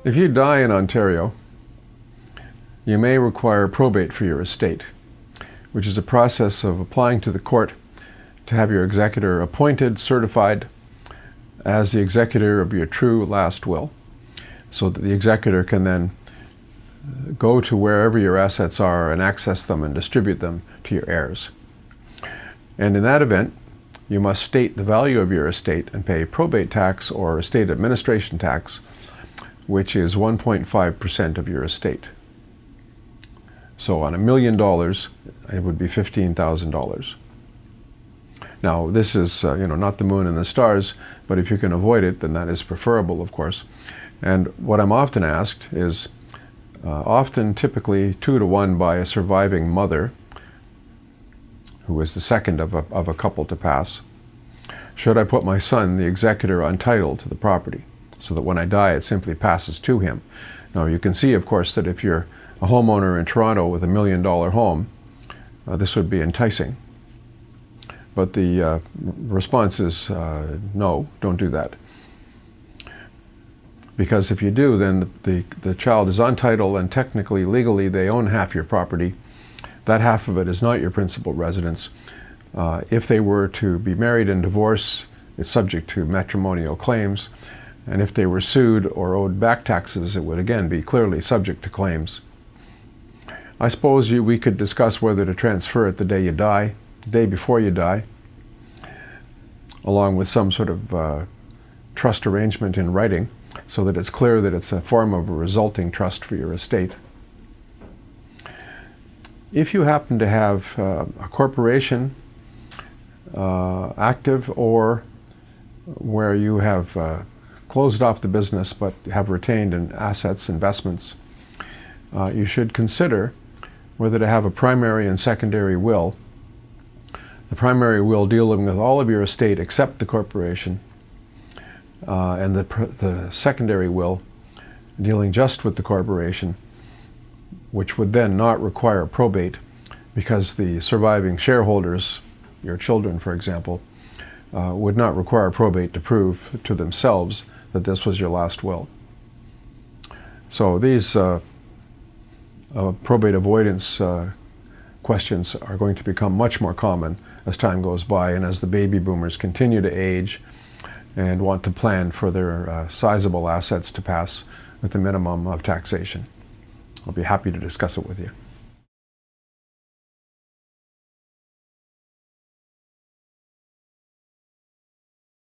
If you die in Ontario, you may require probate for your estate, which is a process of applying to the court to have your executor appointed, certified as the executor of your true last will, so that the executor can then go to wherever your assets are and access them and distribute them to your heirs. And in that event, you must state the value of your estate and pay probate tax or estate administration tax, which is 1.5% of your estate. So on $1 million, it would be $15,000. Now, this is not the moon and the stars, but if you can avoid it, then that is preferable, of course. And what I'm often asked is, typically 2 to 1 by a surviving mother, who is the second of a couple to pass, should I put my son, the executor, on title to the property, so that when I die it simply passes to him. Now you can see, of course, that if you're a homeowner in Toronto with $1 million home, this would be enticing. But the response is no, don't do that. Because if you do, then the child is on title, and technically, legally, they own half your property. That half of it is not your principal residence. If they were to be married and divorce, it's subject to matrimonial claims. And if they were sued or owed back taxes, it would again be clearly subject to claims. I suppose we could discuss whether to transfer it the day you die, the day before you die, along with some sort of trust arrangement in writing, so that it's clear that it's a form of a resulting trust for your estate. If you happen to have a corporation active, or where you have closed off the business but have retained in assets, investments, you should consider whether to have a primary and secondary will. The primary will dealing with all of your estate except the corporation, and the secondary will dealing just with the corporation, which would then not require probate, because the surviving shareholders, your children for example, would not require probate to prove to themselves that this was your last will. So these probate avoidance questions are going to become much more common as time goes by, and as the baby boomers continue to age and want to plan for their sizable assets to pass with the minimum of taxation. I'll be happy to discuss it with you.